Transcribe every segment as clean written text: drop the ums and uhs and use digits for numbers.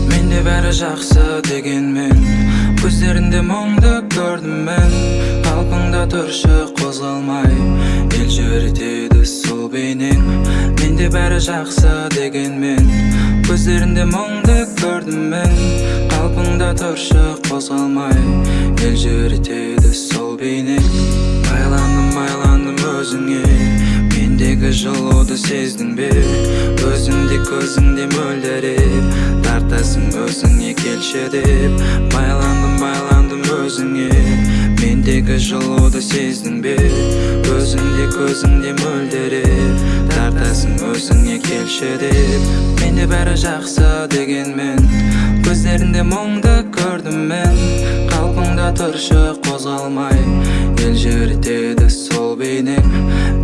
Менде бәрі жақсы дегенмен, көздерінде мұңды көрдім мен. Қалпыңда тұршы қозғалмай, ел жүретеді сол бейнең. Менде бәрі жақсы дегенмен, көздерінде мұңды көрдім мен. Қалпыңда тұршы қозғалмай, ел жүретеді сол бейнең. Байландым өзіңе, мендегі жылуды сездің бе? Өзіңде көзіңде мөлдіреп, тартасың өзіңе келші деп. Байландым өзіңе, мендегі жылуды сездің бе? Өзіңде көзіңде мөлдіреп, тартасың өзіңе келші деп. Менде бәрі жақсы дегенмен, көздерінде мұңды көрдім мен. Қалпыңда тұршы қозғалмай, ел жүретеді сол бейнең.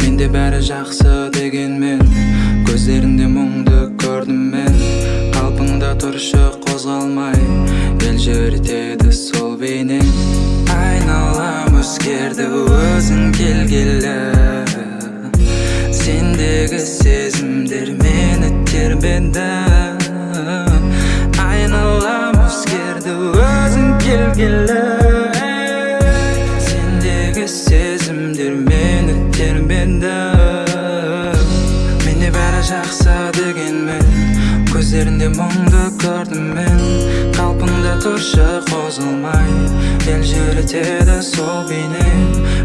Менде бәрі жақсы дегенмен, көздерінде мұңды көрдім мен. Қалпыңда тұршы қозғалмай, ел жүретеді сол бейнең. Айналам өзгерді өзің келгелі, сендегі сезімдер мені тербеді. Айналам өзгерді өзің келгелі, сендегі сезімдер мені тербеді. Менде бәрі жақсы дегенмен, көздерінде мұңды көрдім мен. Қалпыңда тұршы қозғалмай, ел жүретеді сол бейнең.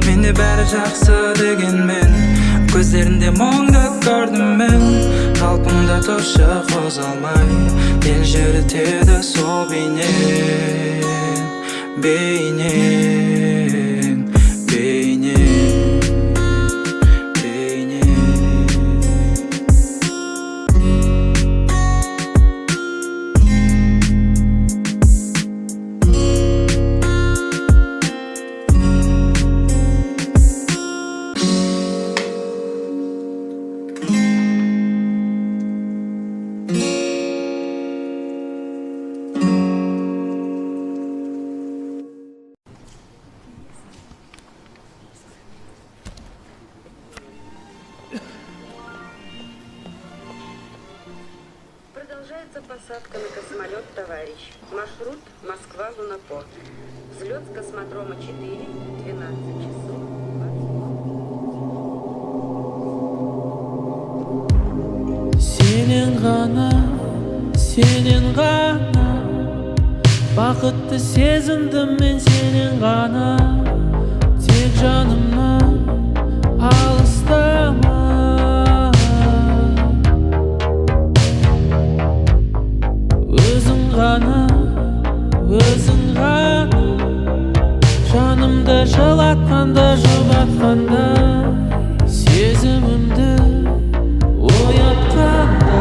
Менде бәрі жақсы дегенмен, көздерінде мұңды көрдім мен. Қалпыңда тұршы қозғалмай, ел жүретеді сол бейнең. Бейнең, бейнең, бейнең. Продолжается посадка на космолет «Товарищ». Маршрут Москва-Лунопорт. Взлет с космодрома 4, 12 часов. Сенен ғана бақытты сезіндім мен, сенен ғана. Тек жанымнан алыстама. Өзің ғана жанымды жылатқанда, жұбатқанда, сезімімді оятқанда.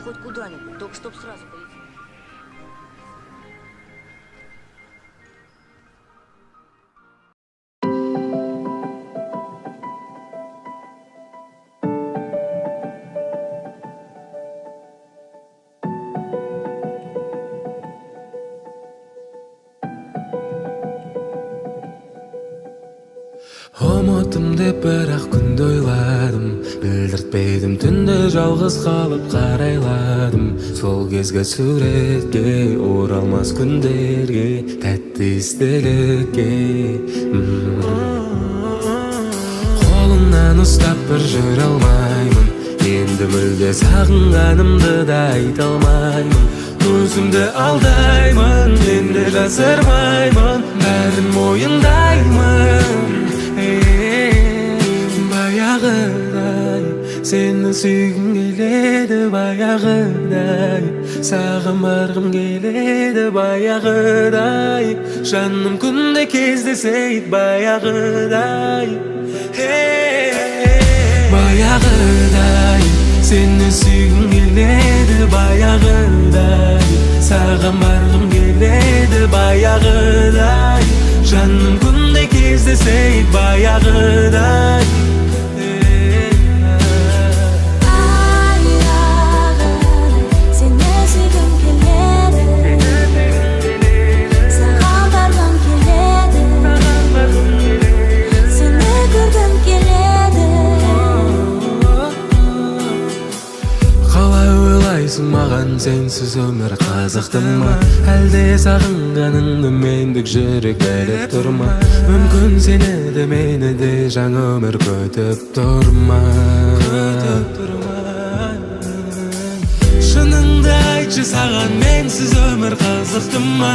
хоть куда-нибудь, только чтоб сразу полететь. Ұмыттым деп бірақ күнді ойладым, білдіртпедім түнде жалғыз қалып қарайладым. Сол кезгі суретке, оралмас күндерге, тәтті естелікке. Қолымнан ұстап бір жүре алмаймын, енді мүлде сағынғанымды да айта алмаймын. Өзімді алдаймын, енді жасырмаймын, бәрін мойындаймын. Баяғыдай сені сүйгім келеді, баяғыдай саған барғым келеді, баяғыдай жаным күнде кездесейік, баяғыдай. Баяғыдай сені сүйгім келеді, баяғыдай саған барғым келеді, баяғыдай жаным күнде кездесейік, баяғыдай. Маған сенсіз өмір қызықты ма, әлде сағынғаныңды мендік жүрек біліп тұр ма? Мүмкін сені де мені де жаңа өмір күтіп тұр ма? Шыныңды айтшы, саған менсіз өмір қызықты ма,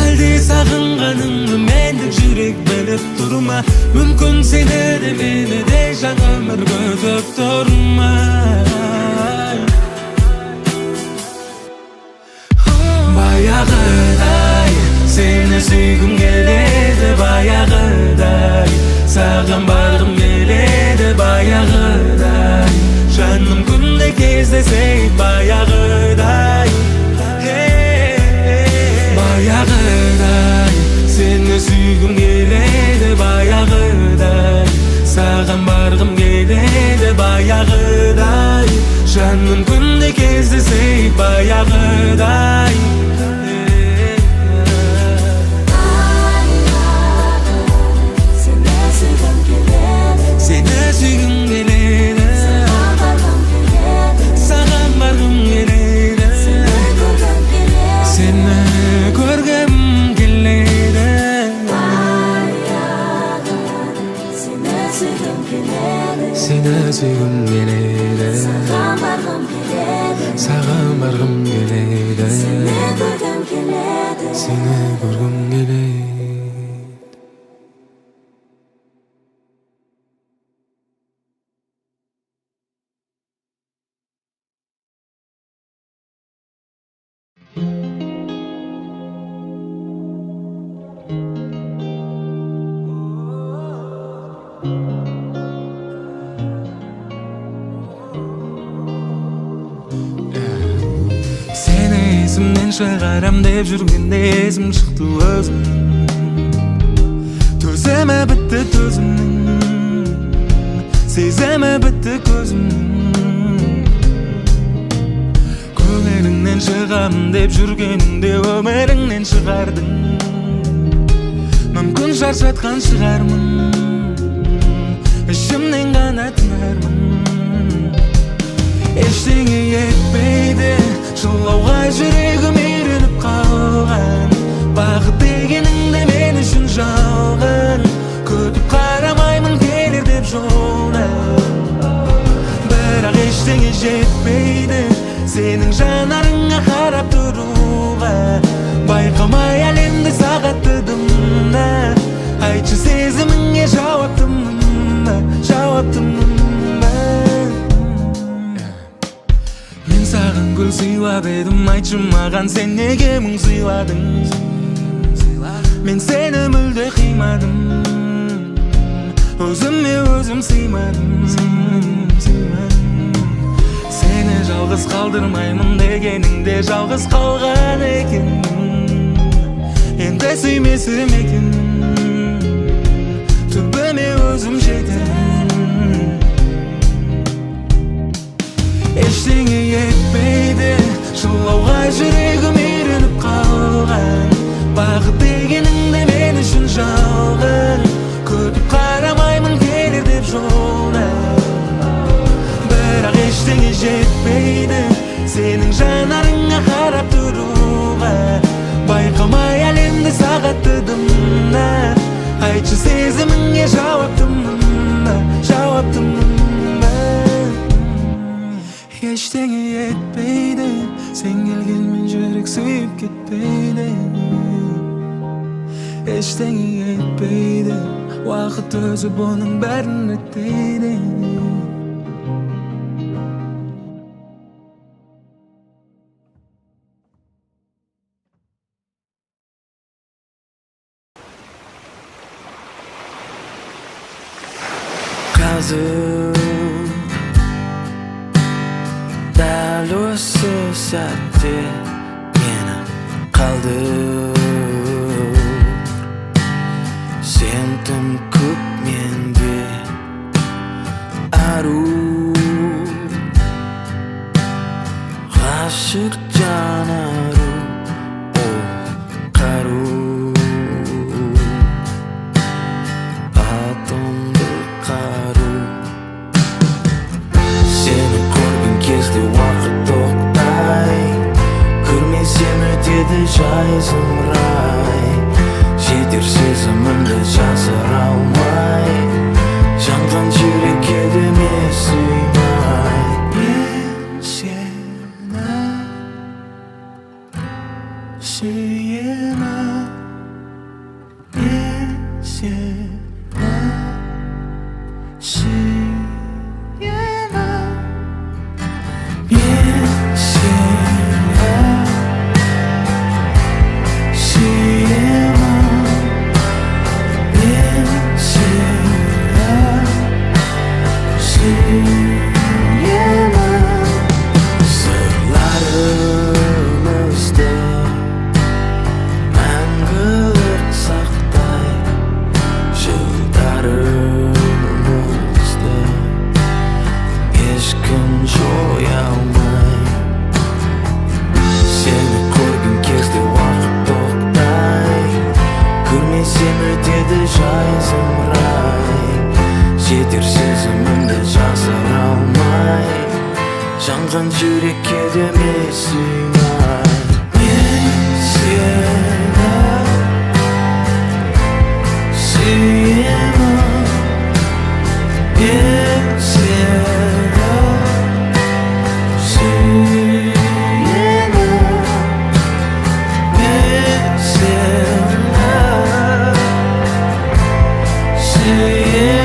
әлде сағынғаныңды мендік жүрек біліп тұр ма? Мүмкін сені де мені де жаңа өмір күтіп тұр ма? Баяғыдай сені сүйгім келеді, баяғыдай саған барғым келеді, баяғыдай жаным күнде кездесейік, баяғыдай. Баяғыдай сені сүйгім келеді, баяғыдай саған барғым келеді, баяғыдай жаным күнде кездесейік, баяғыдай. Seni süygüm geledi, sağan bargım geledi, sağan bargım geledi, seni görgüm geledi, seni görgüm geledi. Есімнен шығарам деп жүргенде есім шықты өзім. Төзімі бітті төзімнің, сезімі бітті көзімнің. Көңіліңнен шығам деп жүргеніңде өміріңнен шығардың. Мүмкін шаршатқан шығармын, ішімнен ғана тынармын. Ештеңе етпейді, жылауға жүрегім үйреніп қалған. Бақыт дегеніңді мен үшін жалған, күтіп қарамаймын келер деп жолдан. Бірақ ештеңе жетпейді, сенің жанарыңа қарап тұруға. Байқамай әлемді сағаттыдым да, айтшы сезіміңе жауаптымын ба, жауаптымын ба? Саған гүл сыйлап едім, айтшы маған сен неге мұң сыйладың? Мен сені мүлде қимадым, өзіме өзім сыймадым. Сені жалғыз жалғыз қалдырмаймын дегеніңде жалғыз қалған екенмін. Енді сүймесім екен, түбіме өзім жетемін. Ештеңе етпейді, жылауға жүрегім үйреніп қалған. Бақыт дегеніңде мен үшін жалған, күтіп қарамаймын келер деп жолда. Бірақ ештеңе жетпейді, сенің жанарыңа қарап тұруға. Байқамай әлемді сағаттыдым да, айтшы сезіміңе жауаптымын ба. Ештеңе етпейді, сен келгенмен жүрек сүйіп кетпейді. Ештеңе етпейді, уақыт өзі бұның бәрін реттейді. Қазір дәл осы сәтте мені қалдыр. Сен тым көп менде ару, ғашық жанару, ол қару. Атымды қару, сені көрген кезде уақыт тоқтай, көрмесем өтеді жай зымырай. Жетер сезімімді жасыра алмай, жанған жүрекке деме сүймай. Мен сені сүйемін, мен сені сүйемін, мен сені сүйемін. Сырларымызды мәңгілік сақтай, жылдарымызды ешкім жоя алмай. Сені көрген кезде уақыт тоқтай, көрмесем өтеді жай зымырай. Жетер сезімімді жасыра алмай, жанған жүрекке деме сүймай. Мен сені сүйемін, мен сені сүйемін, мен сені сүйемін.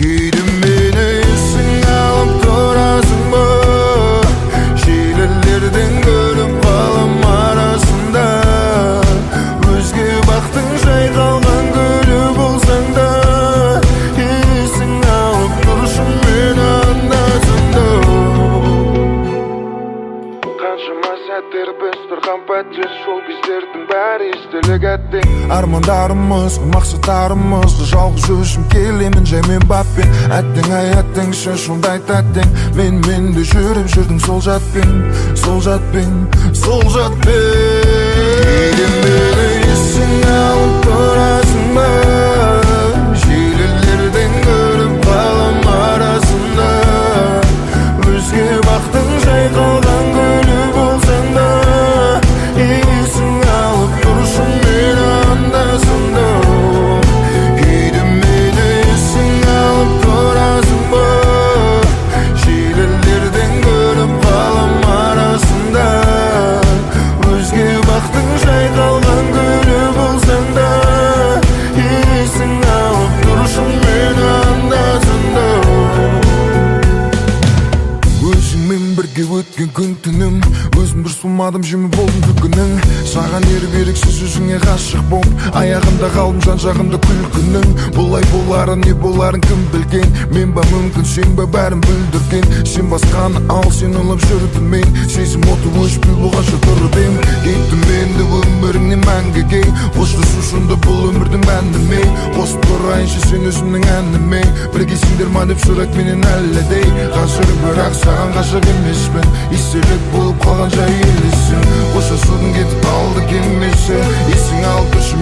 Giydim beni üstüne alıp durasın mı? Şiirlerden görüp kalam arasında, özge baktın şey kalgan gülü bu. армандарымыз мақсаттарымыз жалғыз өзім келемін жаймен баппен әттең ай әттең сен сондай тәттең мен де жүріп жүрдің сол жатпен кейде мені есің алып тұрасың ба желілерден көріп қалам арасында өзге бақтың жайқалған гүлі болсаң да есің алып тұрсын мені анда-санда кейде мені есің алып тұрасың ба желілерден көріп қалам арасында өзге бақтың жайқалған гүлі болсаң да есің алып тұрсын мені анда-санда өзіңмен бірге өткен күн түнім өзім дұрыс болмадым жемі болдым күлкінің саған еріп еріксіз өзіңе ғашық болып аяғында қалдым жан жағында күлкінің бұлай боларын не боларын кім білген мен ба мүмкін сен ба бәрін бүлдірген сен басқаны ал сен ұлып жүрдім мен сезім оты өшпей болғанша тұрып ем кеттім енді өміріңнен мәңгіге қоштасушында бұл өмірдің мәні ме қосып тұрайыншы сен өзімнің әніме біргесіңдер ма деп сұрақ менен әлі де қазір бірақ саған ғашық емеспін естелік болып қалған жай елесің қоштасудың кетіп қалды кемесі есің алып тұршы